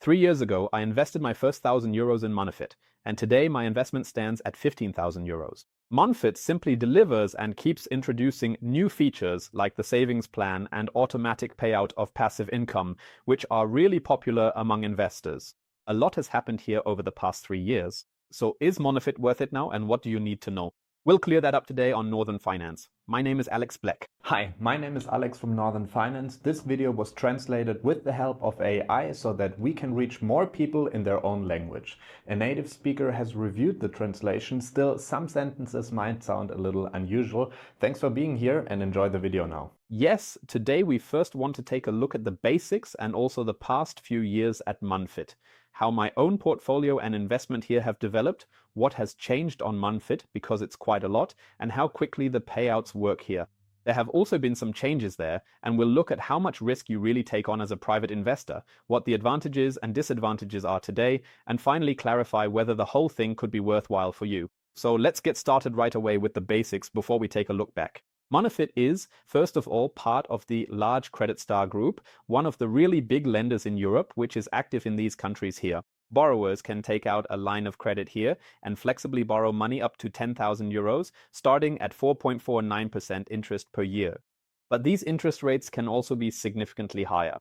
3 years ago, I invested my first €1,000 in Monefit, and today my investment stands at €15,000. Monefit simply delivers and keeps introducing new features like the savings plan and automatic payout of passive income, which are really popular among investors. A lot has happened here over the past 3 years. So is Monefit worth it now, and what do you need to know? We'll clear that up today on Northern Finance. My name is Alex Black. Hi, my name is Alex from Northern Finance. This video was translated with the help of AI so that we can reach more people in their own language. A native speaker has reviewed the translation. Still, some sentences might sound a little unusual. Thanks for being here and enjoy the video now. Yes, today we first want to take a look at the basics and also the past few years at Monefit. How my own portfolio and investment here have developed, what has changed on Monefit because it's quite a lot, and how quickly the payouts work here. There have also been some changes there, and we'll look at how much risk you really take on as a private investor, what the advantages and disadvantages are today, and finally clarify whether the whole thing could be worthwhile for you. So let's get started right away with the basics before we take a look back. Monefit is, first of all, part of the large Credit Star Group, one of the really big lenders in Europe, which is active in these countries here. Borrowers can take out a line of credit here and flexibly borrow money up to €10,000, starting at 4.49% interest per year. But these interest rates can also be significantly higher.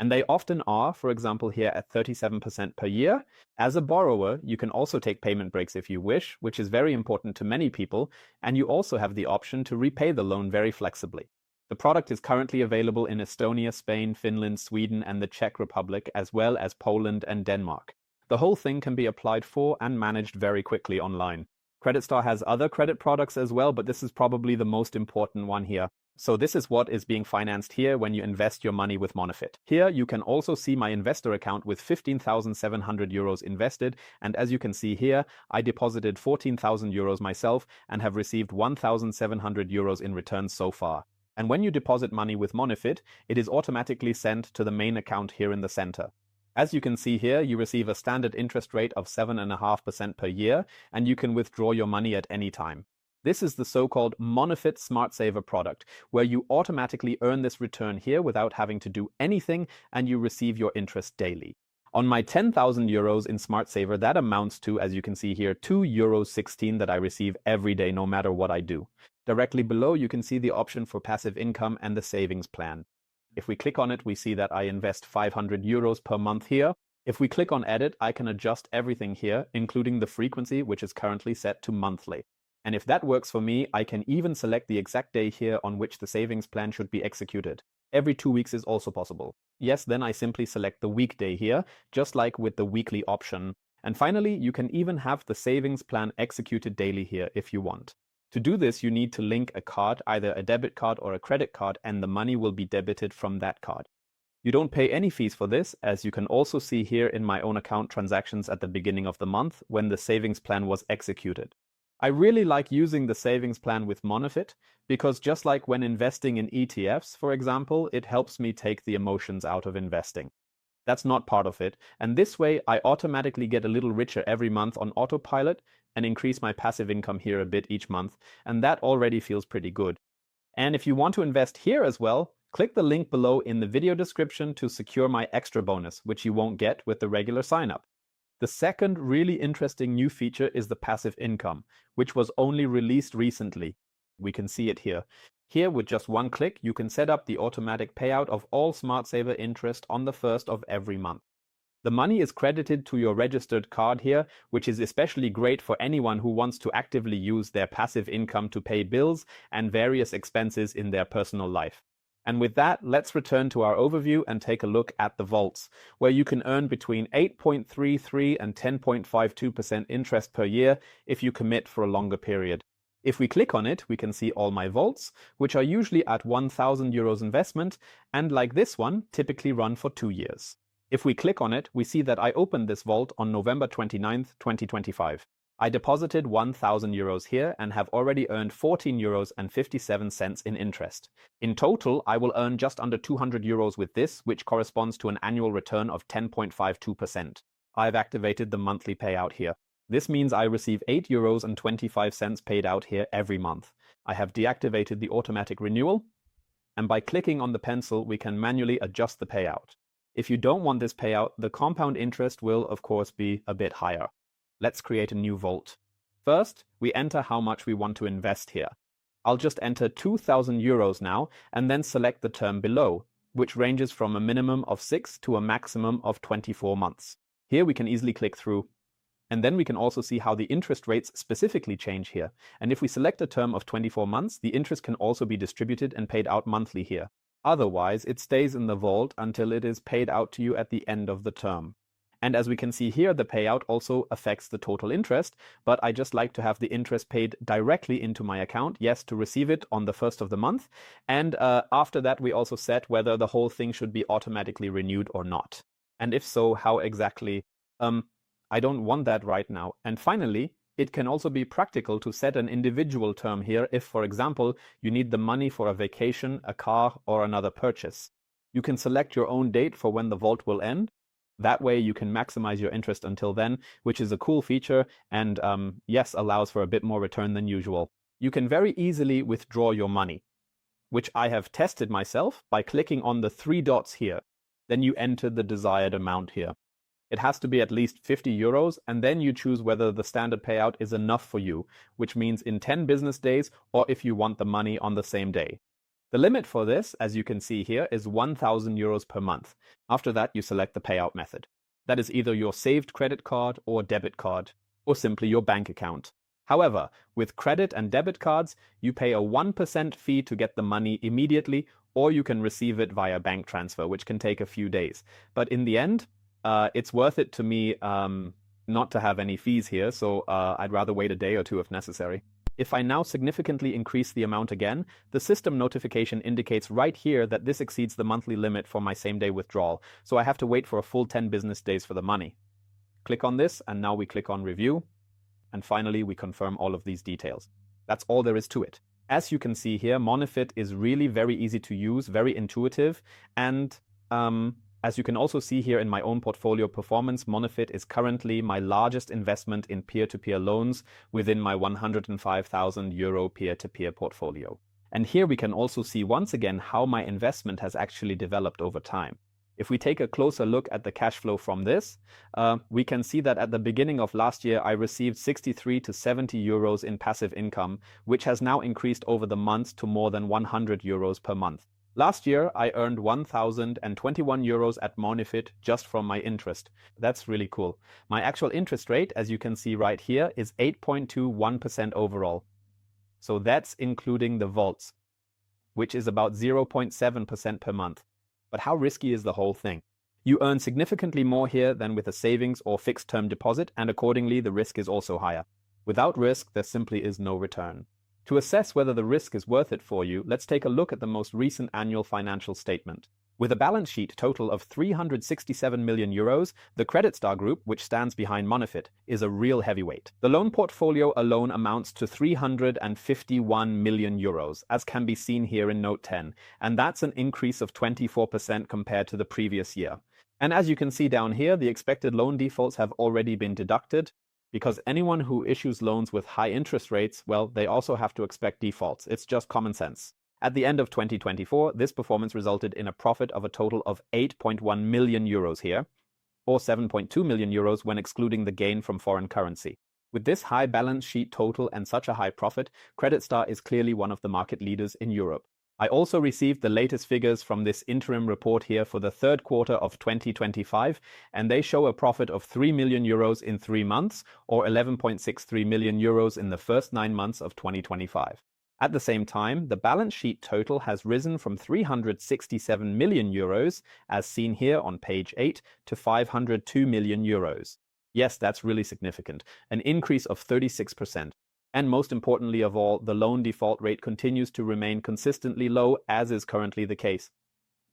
And they often are, for example, here at 37% per year. As a borrower, you can also take payment breaks if you wish, which is very important to many people, and you also have the option to repay the loan very flexibly. The product is currently available in Estonia, Spain, Finland, Sweden, and the Czech Republic, as well as Poland and Denmark. The whole thing can be applied for and managed very quickly online. CreditStar has other credit products as well, but this is probably the most important one here. So this is what is being financed here when you invest your money with Monefit. Here you can also see my investor account with €15,700 invested, and as you can see here, I deposited €14,000 myself and have received €1,700 in returns so far. And when you deposit money with Monefit, it is automatically sent to the main account here in the center. As you can see here, you receive a standard interest rate of 7.5% per year, and you can withdraw your money at any time. This is the so-called Monefit Smart Saver product, where you automatically earn this return here without having to do anything, and you receive your interest daily. On my €10,000 in Smart Saver, that amounts to, as you can see here, €2.16 that I receive every day, no matter what I do. Directly below, you can see the option for passive income and the savings plan. If we click on it, we see that I invest €500 per month here. If we click on Edit, I can adjust everything here, including the frequency, which is currently set to monthly. And if that works for me, I can even select the exact day here on which the savings plan should be executed. Every 2 weeks is also possible. Yes, then I simply select the weekday here, just like with the weekly option. And finally, you can even have the savings plan executed daily here if you want. To do this, you need to link a card, either a debit card or a credit card, and the money will be debited from that card. You don't pay any fees for this, as you can also see here in my own account transactions at the beginning of the month when the savings plan was executed. I really like using the savings plan with Monefit because just like when investing in ETFs, for example, it helps me take the emotions out of investing. That's not part of it, and this way I automatically get a little richer every month on autopilot and increase my passive income here a bit each month, and that already feels pretty good. And if you want to invest here as well, click the link below in the video description to secure my extra bonus, which you won't get with the regular sign-up. The second really interesting new feature is the passive income, which was only released recently. We can see it here. Here, with just one click, you can set up the automatic payout of all Smart Saver interest on the first of every month. The money is credited to your registered card here, which is especially great for anyone who wants to actively use their passive income to pay bills and various expenses in their personal life. And with that, let's return to our overview and take a look at the vaults, where you can earn between 8.33 and 10.52% interest per year if you commit for a longer period. If we click on it, we can see all my vaults, which are usually at €1,000 investment, and like this one, typically run for 2 years. If we click on it, we see that I opened this vault on November 29th, 2025. I deposited €1,000 here and have already earned €14.57 in interest. In total, I will earn just under €200 with this, which corresponds to an annual return of 10.52%. I've activated the monthly payout here. This means I receive €8.25 paid out here every month. I have deactivated the automatic renewal, and by clicking on the pencil, we can manually adjust the payout. If you don't want this payout, the compound interest will, of course, be a bit higher. Let's create a new vault. First, we enter how much we want to invest here. I'll just enter 2,000 euros now and then select the term below, which ranges from a minimum of 6 to a maximum of 24 months. Here we can easily click through. And then we can also see how the interest rates specifically change here. And if we select a term of 24 months, the interest can also be distributed and paid out monthly here. Otherwise, it stays in the vault until it is paid out to you at the end of the term. And as we can see here, the payout also affects the total interest, but I just like to have the interest paid directly into my account, yes, to receive it on the first of the month. And after that, we also set whether the whole thing should be automatically renewed or not. And if so, how exactly? I don't want that right now. And finally, it can also be practical to set an individual term here if, for example, you need the money for a vacation, a car, or another purchase. You can select your own date for when the vault will end. That way you can maximize your interest until then, which is a cool feature and yes, allows for a bit more return than usual. You can very easily withdraw your money, which I have tested myself by clicking on the 3 dots here. Then you enter the desired amount here. It has to be at least 50 euros, and then you choose whether the standard payout is enough for you, which means in 10 business days or if you want the money on the same day. The limit for this, as you can see here, is 1,000 euros per month. After that, you select the payout method. That is either your saved credit card or debit card, or simply your bank account. However, with credit and debit cards, you pay a 1% fee to get the money immediately, or you can receive it via bank transfer, which can take a few days. But in the end, it's worth it to me not to have any fees here, so I'd rather wait a day or two if necessary. If I now significantly increase the amount again, the system notification indicates right here that this exceeds the monthly limit for my same-day withdrawal, so I have to wait for a full 10 business days for the money. Click on this, and now we click on Review, and finally we confirm all of these details. That's all there is to it. As you can see here, Monefit is really very easy to use, very intuitive, and as you can also see here in my own portfolio performance, Monefit is currently my largest investment in peer-to-peer loans within my 105,000 euro peer-to-peer portfolio. And here we can also see once again how my investment has actually developed over time. If we take a closer look at the cash flow from this, we can see that at the beginning of last year, I received 63 to 70 euros in passive income, which has now increased over the months to more than 100 euros per month. Last year, I earned 1,021 euros at Monefit just from my interest. That's really cool. My actual interest rate, as you can see right here, is 8.21% overall. So that's including the vaults, which is about 0.7% per month. But how risky is the whole thing? You earn significantly more here than with a savings or fixed term deposit, and accordingly, the risk is also higher. Without risk, there simply is no return. To assess whether the risk is worth it for you, let's take a look at the most recent annual financial statement. With a balance sheet total of 367 million euros, the CreditStar Group, which stands behind Monefit, is a real heavyweight. The loan portfolio alone amounts to 351 million euros, as can be seen here in Note 10, and that's an increase of 24% compared to the previous year. And as you can see down here, the expected loan defaults have already been deducted, because anyone who issues loans with high interest rates, well, they also have to expect defaults. It's just common sense. At the end of 2024, this performance resulted in a profit of a total of 8.1 million euros here, or 7.2 million euros when excluding the gain from foreign currency. With this high balance sheet total and such a high profit, CreditStar is clearly one of the market leaders in Europe. I also received the latest figures from this interim report here for the third quarter of 2025, and they show a profit of 3 million euros in 3 months, or 11.63 million euros in the first 9 months of 2025. At the same time, the balance sheet total has risen from 367 million euros, as seen here on page 8, to 502 million euros. Yes, that's really significant, an increase of 36%. And most importantly of all, the loan default rate continues to remain consistently low, as is currently the case.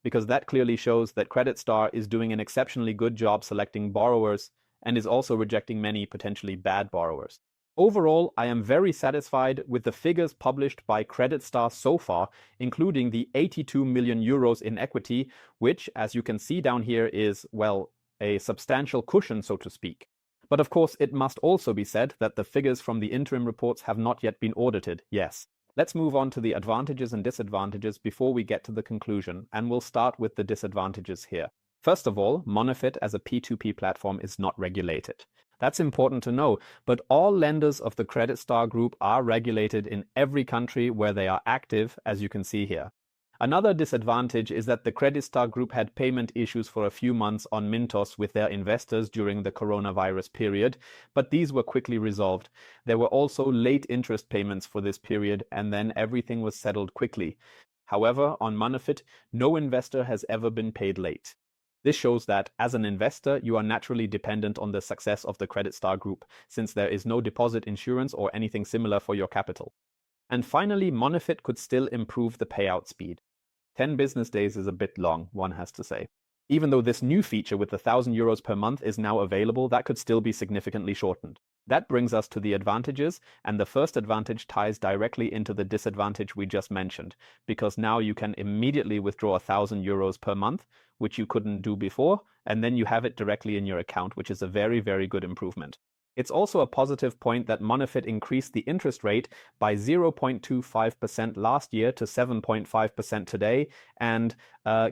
Because that clearly shows that CreditStar is doing an exceptionally good job selecting borrowers and is also rejecting many potentially bad borrowers. Overall, I am very satisfied with the figures published by CreditStar so far, including the 82 million euros in equity, which, as you can see down here, is, well, a substantial cushion, so to speak. But of course, it must also be said that the figures from the interim reports have not yet been audited, yes. Let's move on to the advantages and disadvantages before we get to the conclusion, and we'll start with the disadvantages here. First of all, Monefit as a P2P platform is not regulated. That's important to know, but all lenders of the Credit Star Group are regulated in every country where they are active, as you can see here. Another disadvantage is that the Credit Star Group had payment issues for a few months on Mintos with their investors during the coronavirus period, but these were quickly resolved. There were also late interest payments for this period, and then everything was settled quickly. However, on Monefit, no investor has ever been paid late. This shows that, as an investor, you are naturally dependent on the success of the Credit Star Group, since there is no deposit insurance or anything similar for your capital. And finally, Monefit could still improve the payout speed. 10 business days is a bit long, one has to say. Even though this new feature with the €1,000 per month is now available, that could still be significantly shortened. That brings us to the advantages, and the first advantage ties directly into the disadvantage we just mentioned, because now you can immediately withdraw €1,000 per month, which you couldn't do before, and then you have it directly in your account, which is a very, very good improvement. It's also a positive point that Monefit increased the interest rate by 0.25% last year to 7.5% today, and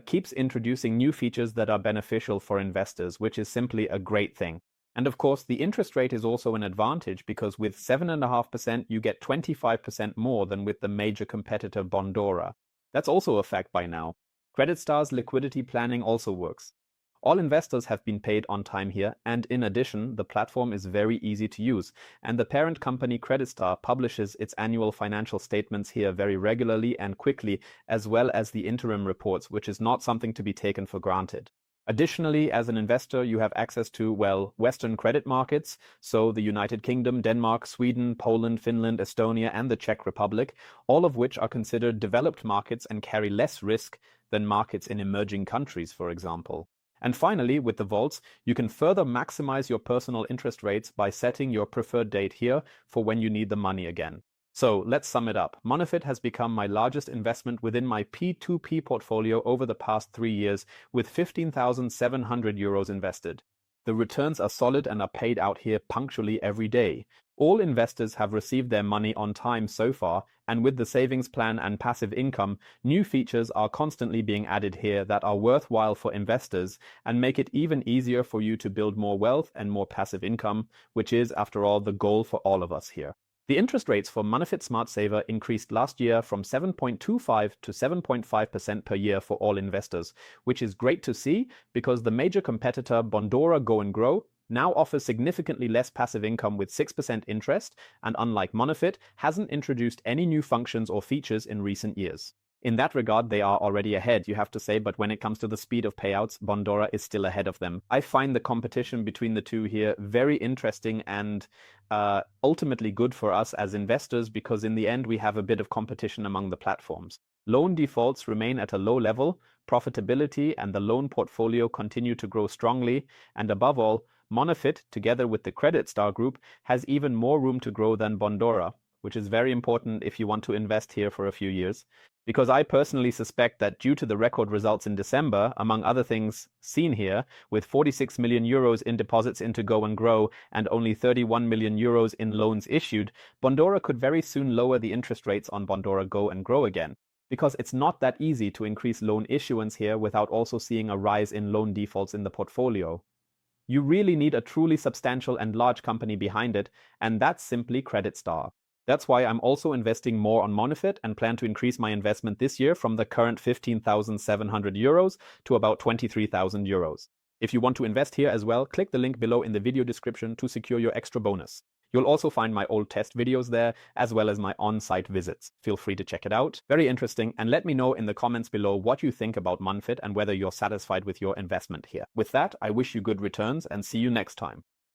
keeps introducing new features that are beneficial for investors, which is simply a great thing. And of course, the interest rate is also an advantage because with 7.5%, you get 25% more than with the major competitor Bondora. That's also a fact by now. Credit Star's liquidity planning also works. All investors have been paid on time here, and in addition, the platform is very easy to use, and the parent company Credit Star publishes its annual financial statements here very regularly and quickly, as well as the interim reports, which is not something to be taken for granted. Additionally, as an investor, you have access to, well, Western credit markets, so the United Kingdom, Denmark, Sweden, Poland, Finland, Estonia, and the Czech Republic, all of which are considered developed markets and carry less risk than markets in emerging countries, for example. And finally, with the vaults, you can further maximize your personal interest rates by setting your preferred date here for when you need the money again. So let's sum it up. Monefit has become my largest investment within my P2P portfolio over the past 3 years, with €15,700 invested. The returns are solid and are paid out here punctually every day. All investors have received their money on time so far, and with the savings plan and passive income, new features are constantly being added here that are worthwhile for investors and make it even easier for you to build more wealth and more passive income, which is, after all, the goal for all of us here. The interest rates for Monefit Smart Saver increased last year from 7.25 to 7.5% per year for all investors, which is great to see because the major competitor Bondora Go and Grow now offers significantly less passive income with 6% interest, and unlike Monefit, hasn't introduced any new functions or features in recent years. In that regard, they are already ahead, you have to say, but when it comes to the speed of payouts, Bondora is still ahead of them. I find the competition between the two here very interesting and ultimately good for us as investors because in the end we have a bit of competition among the platforms. Loan defaults remain at a low level, profitability and the loan portfolio continue to grow strongly, and above all, Monefit, together with the Credit Star Group, has even more room to grow than Bondora, which is very important if you want to invest here for a few years. Because I personally suspect that due to the record results in December, among other things seen here, with €46 million in deposits into Go and Grow and only €31 million in loans issued, Bondora could very soon lower the interest rates on Bondora Go and Grow again. Because it's not that easy to increase loan issuance here without also seeing a rise in loan defaults in the portfolio. You really need a truly substantial and large company behind it, and that's simply Credit Star. That's why I'm also investing more on Monefit and plan to increase my investment this year from the current €15,700 to about €23,000. If you want to invest here as well, click the link below in the video description to secure your extra bonus. You'll also find my old test videos there, as well as my on-site visits. Feel free to check it out. Very interesting, and let me know in the comments below what you think about Monefit and whether you're satisfied with your investment here. With that, I wish you good returns and see you next time.